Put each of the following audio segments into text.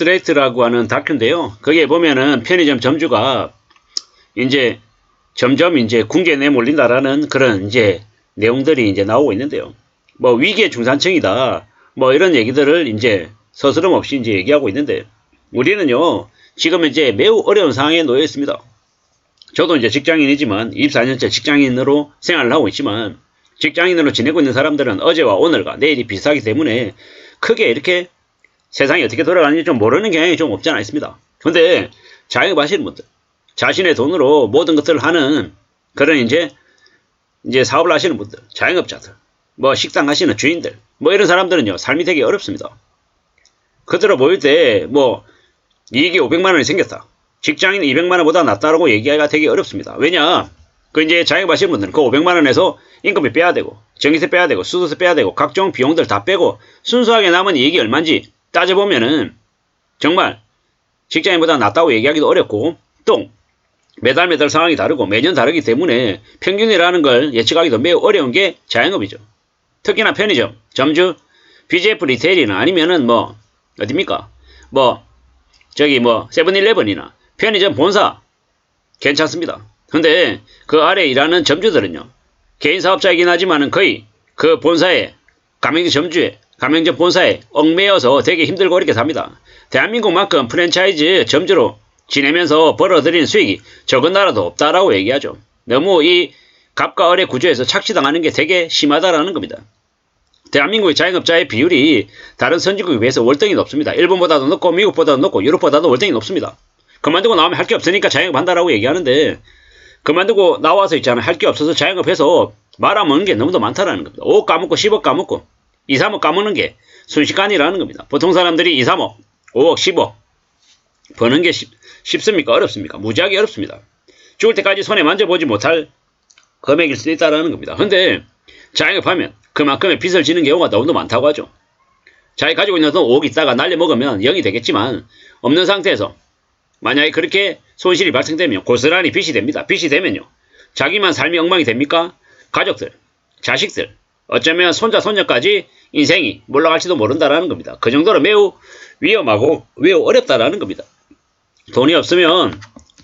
스트레이트라고 하는 다큐인데요. 거기에 보면은 편의점 점주가 이제 점점 이제 궁지에 내몰린다라는 그런 이제 내용들이 이제 나오고 있는데요. 뭐 위기의 중산층이다. 뭐 이런 얘기들을 이제 서스럼 없이 이제 얘기하고 있는데 우리는요, 지금 이제 매우 어려운 상황에 놓여 있습니다. 저도 이제 직장인이지만 24년째 직장인으로 생활을 하고 있지만 직장인으로 지내고 있는 사람들은 어제와 오늘과 내일이 비슷하기 때문에 크게 이렇게 세상이 어떻게 돌아가는지 좀 모르는 경향이 좀 없지 않아 있습니다. 근데 자영업 하시는 분들, 자신의 돈으로 모든 것들을 하는 그런 이제 사업을 하시는 분들, 자영업자들, 뭐 식당 하시는 주인들, 뭐 이런 사람들은요, 삶이 되게 어렵습니다. 그들어 보일 때 뭐 이익이 500만원이 생겼다, 직장인 200만원보다 낫다라고 얘기하기가 되게 어렵습니다. 왜냐? 그 이제 자영업 하시는 분들은 그 500만원에서 인건비 빼야 되고, 전기세 빼야 되고, 수도세 빼야 되고, 각종 비용들 다 빼고, 순수하게 남은 이익이 얼마인지 따져보면은 정말 직장인보다 낫다고 얘기하기도 어렵고, 또 매달 상황이 다르고 매년 다르기 때문에 평균이라는 걸 예측하기도 매우 어려운 게 자영업이죠. 특히나 편의점, 점주, BJF 리테일이나 아니면은 뭐 어딥니까? 뭐 저기 뭐 세븐일레븐이나 편의점 본사 괜찮습니다. 근데 그 아래 일하는 점주들은요, 개인 사업자이긴 하지만은 거의 그 본사에, 가맹점 점주에, 가맹점 본사에 얽매여서 되게 힘들고 어렵게 삽니다. 대한민국만큼 프랜차이즈 점주로 지내면서 벌어들이는 수익이 적은 나라도 없다라고 얘기하죠. 너무 이 갑과 을의 구조에서 착취당하는 게 되게 심하다라는 겁니다. 대한민국의 자영업자의 비율이 다른 선진국에 비해서 월등히 높습니다. 일본보다도 높고 미국보다도 높고 유럽보다도 월등히 높습니다. 그만두고 나오면 할 게 없으니까 자영업한다라고 얘기하는데, 그만두고 나와서 있잖아요, 할 게 없어서 자영업해서 말아먹는 게 너무도 많다라는 겁니다. 5억 까먹고 10억 까먹고 2, 3억 까먹는 게 순식간이라는 겁니다. 보통 사람들이 2, 3억, 5억, 10억 버는 게 쉽습니까? 어렵습니까? 무지하게 어렵습니다. 죽을 때까지 손에 만져보지 못할 금액일 수도 있다는 겁니다. 근데 자영업하면 그만큼의 빚을 지는 경우가 너무도 많다고 하죠. 자기 가지고 있는 돈 5억 있다가 날려먹으면 0이 되겠지만, 없는 상태에서 만약에 그렇게 손실이 발생되면 고스란히 빚이 됩니다. 빚이 되면요, 자기만 삶이 엉망이 됩니까? 가족들, 자식들, 어쩌면 손자 손녀까지 인생이 몰락할지도 모른다라는 겁니다. 그 정도로 매우 위험하고 매우 어렵다라는 겁니다. 돈이 없으면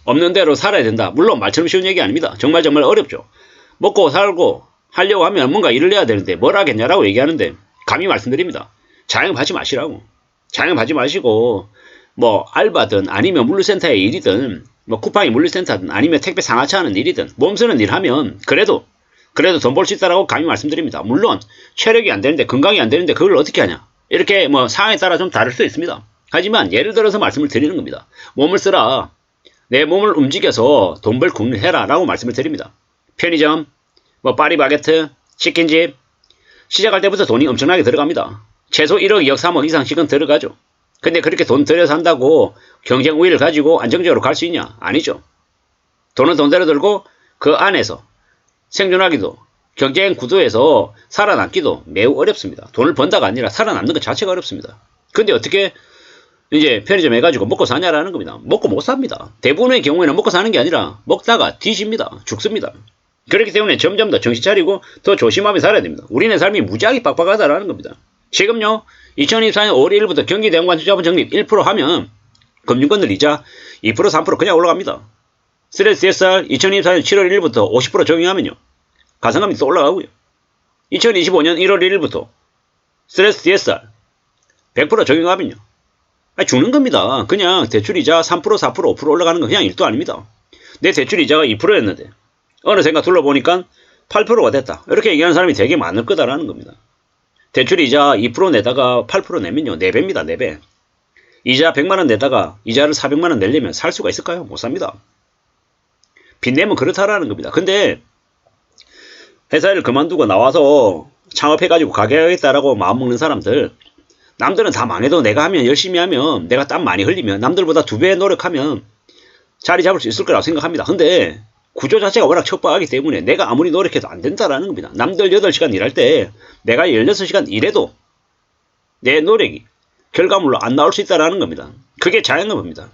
없는 대로 살아야 된다. 물론 말처럼 쉬운 얘기 아닙니다. 정말 어렵죠. 먹고 살고 하려고 하면 뭔가 일을 해야 되는데 뭘 하겠냐라고 얘기하는데, 감히 말씀드립니다. 자영업하지 마시라고. 자영업하지 마시고 뭐 알바든 아니면 물류센터의 일이든 뭐 쿠팡이 물류센터든 아니면 택배 상하차 하는 일이든 몸쓰는 일 하면 그래도 돈 벌 수 있다라고 감히 말씀드립니다. 물론 체력이 안 되는데, 건강이 안 되는데 그걸 어떻게 하냐, 이렇게 뭐 상황에 따라 좀 다를 수도 있습니다. 하지만 예를 들어서 말씀을 드리는 겁니다. 몸을 쓰라, 내 몸을 움직여서 돈 벌 궁리를 해라 라고 말씀을 드립니다. 편의점, 뭐 파리바게트, 치킨집 시작할 때부터 돈이 엄청나게 들어갑니다. 최소 1억, 2억, 3억 이상씩은 들어가죠. 근데 그렇게 돈 들여서 한다고 경쟁 우위를 가지고 안정적으로 갈 수 있냐? 아니죠. 돈은 돈대로 들고 그 안에서 생존하기도, 경쟁 구도에서 살아남기도 매우 어렵습니다. 돈을 번다가 아니라 살아남는 것 자체가 어렵습니다. 근데 어떻게 이제 편의점 해가지고 먹고 사냐라는 겁니다. 먹고 못 삽니다. 대부분의 경우에는 먹고 사는 게 아니라 먹다가 뒤집니다. 죽습니다. 그렇기 때문에 점점 더 정신 차리고 더 조심하며 살아야 됩니다. 우리네 삶이 무지하게 빡빡하다라는 겁니다. 지금요, 2024년 5월 1일부터 경기대형관 투자분 적립 1% 하면 금융권들 이자 2%, 3% 그냥 올라갑니다. 스트레스 DSR 2024년 7월 1일부터 50% 적용하면요, 가상감이 또 올라가고요. 2025년 1월 1일부터 스트레스 DSR 100% 적용하면요, 죽는 겁니다. 그냥 대출이자 3%, 4%, 5% 올라가는 건 그냥 일도 아닙니다. 내 대출이자가 2%였는데 어느샌가 둘러보니까 8%가 됐다, 이렇게 얘기하는 사람이 되게 많을 거다라는 겁니다. 대출이자 2% 내다가 8% 내면요, 4배입니다. 4배. 이자 100만원 내다가 이자를 400만원 내려면 살 수가 있을까요? 못 삽니다. 빚내면 그렇다라는 겁니다. 근데 회사를 그만두고 나와서 창업해가지고 가게 하겠다라고 마음먹는 사람들, 남들은 다 망해도 내가 하면, 열심히 하면, 내가 땀 많이 흘리면, 남들보다 2배 노력하면 자리 잡을 수 있을 거라고 생각합니다. 근데 구조 자체가 워낙 척박하기 때문에 내가 아무리 노력해도 안 된다라는 겁니다. 남들 8시간 일할 때 내가 16시간 일해도 내 노력이 결과물로 안 나올 수 있다라는 겁니다. 그게 자영업입니다.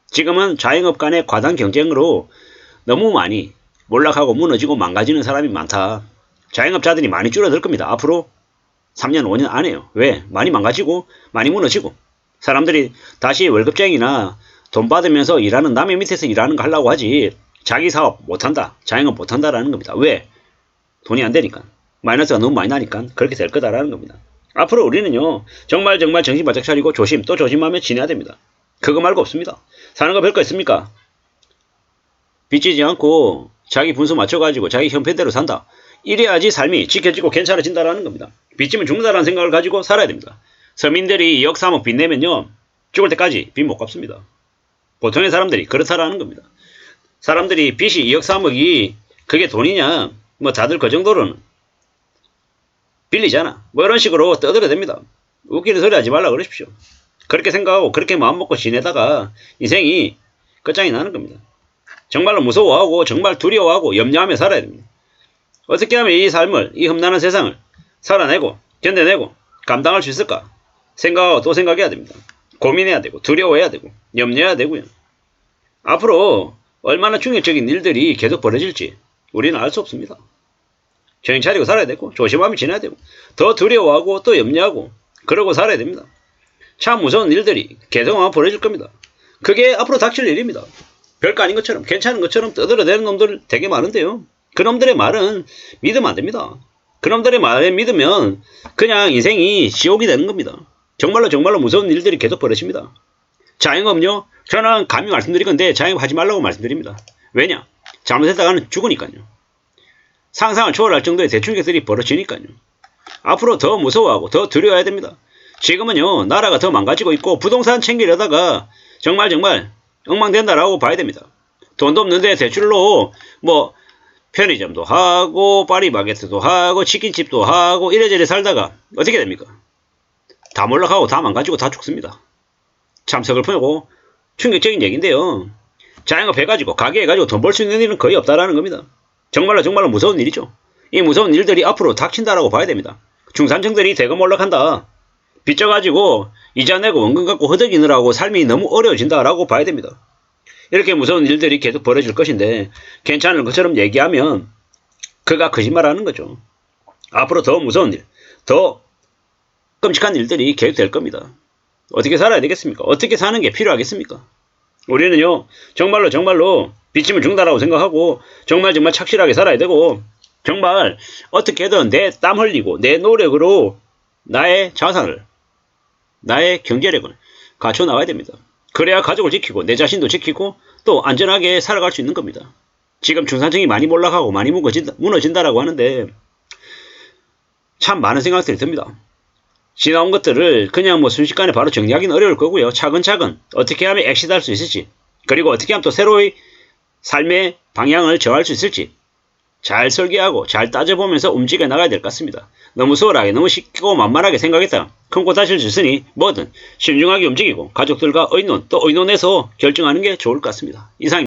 지금은 자영업 간의 과당 경쟁으로 너무 많이 몰락하고 무너지고 망가지는 사람이 많다. 자영업자들이 많이 줄어들 겁니다. 앞으로 3년, 5년 안에요. 왜? 많이 망가지고 많이 무너지고 사람들이 다시 월급쟁이나 돈 받으면서 일하는 남의 밑에서 일하는 거 하려고 하지 자기 사업 못한다, 자영업 못한다라는 겁니다. 왜? 돈이 안 되니까. 마이너스가 너무 많이 나니까 그렇게 될 거다라는 겁니다. 앞으로 우리는요 정말 정신 바짝 차리고 조심 또 조심하며 지내야 됩니다. 그거 말고 없습니다. 사는 거 별거 있습니까? 빚지지 않고 자기 분수 맞춰가지고 자기 형편대로 산다. 이래야지 삶이 지켜지고 괜찮아진다라는 겁니다. 빚지면 죽는다라는 생각을 가지고 살아야 됩니다. 서민들이 2억 3억 빚 내면요 죽을 때까지 빚 못 갚습니다. 보통의 사람들이 그렇다라는 겁니다. 사람들이 빚이 2억 3억이 그게 돈이냐, 뭐 다들 그 정도로는 빌리잖아, 뭐 이런 식으로 떠들어댑니다. 웃기는 소리 하지 말라 그러십시오. 그렇게 생각하고 그렇게 마음먹고 지내다가 인생이 끝장이 나는 겁니다. 정말로 무서워하고 정말 두려워하고 염려하며 살아야 됩니다. 어떻게 하면 이 삶을, 이 험난한 세상을 살아내고 견뎌내고 감당할 수 있을까 생각하고 또 생각해야 됩니다. 고민해야 되고 두려워해야 되고 염려해야 되고요. 앞으로 얼마나 충격적인 일들이 계속 벌어질지 우리는 알 수 없습니다. 정신 차리고 살아야 되고 조심하며 지내야 되고 더 두려워하고 또 염려하고 그러고 살아야 됩니다. 참 무서운 일들이 계속 아마 벌어질 겁니다. 그게 앞으로 닥칠 일입니다. 별거 아닌 것처럼 괜찮은 것처럼 떠들어대는 놈들 되게 많은데요. 그놈들의 말은 믿으면 안 됩니다. 그놈들의 말에 믿으면 그냥 인생이 지옥이 되는 겁니다. 정말로 무서운 일들이 계속 벌어집니다. 자영업요? 저는 감히 말씀드리건데 자영업 하지 말라고 말씀드립니다. 왜냐? 잘못했다가는 죽으니까요. 상상을 초월할 정도의 대충격들이 벌어지니까요. 앞으로 더 무서워하고 더 두려워해야 됩니다. 지금은요 나라가 더 망가지고 있고 부동산 챙기려다가 정말 엉망된다라고 봐야 됩니다. 돈도 없는데 대출로 뭐 편의점도 하고 파리바게트도 하고 치킨집도 하고 이래저래 살다가 어떻게 됩니까? 다 몰락하고 다 망가지고 다 죽습니다. 참 서글프고 충격적인 얘기인데요. 자영업 해가지고 가게 해가지고 돈 벌 수 있는 일은 거의 없다라는 겁니다. 정말로 무서운 일이죠. 이 무서운 일들이 앞으로 닥친다라고 봐야 됩니다. 중산층들이 대거 몰락한다. 빚져가지고 이자 내고 원금 갖고 허덕이느라고 삶이 너무 어려워진다라고 봐야 됩니다. 이렇게 무서운 일들이 계속 벌어질 것인데 괜찮은 것처럼 얘기하면 그가 거짓말하는 거죠. 앞으로 더 무서운 일, 더 끔찍한 일들이 계속될 겁니다. 어떻게 살아야 되겠습니까? 어떻게 사는 게 필요하겠습니까? 우리는요 정말로 빚지면 죽는다라고 생각하고 정말 착실하게 살아야 되고 정말 어떻게든 내 땀 흘리고 내 노력으로 나의 자산을 나의 경제력을 갖춰 나가야 됩니다. 그래야 가족을 지키고 내 자신도 지키고 또 안전하게 살아갈 수 있는 겁니다. 지금 중산층이 많이 몰락하고 많이 무너진다라고 하는데 참 많은 생각들이 듭니다. 지나온 것들을 그냥 뭐 순식간에 바로 정리하기는 어려울 거고요. 차근차근 어떻게 하면 엑시트할 수 있을지 그리고 어떻게 하면 또 새로이 삶의 방향을 정할 수 있을지 잘 설계하고 잘 따져보면서 움직여 나가야 될 것 같습니다. 너무 수월하게 너무 쉽고 만만하게 생각했다가 큰 꽃 다실 수 있으니 뭐든 신중하게 움직이고 가족들과 의논 또 의논해서 결정하는 게 좋을 것 같습니다. 이상입니다.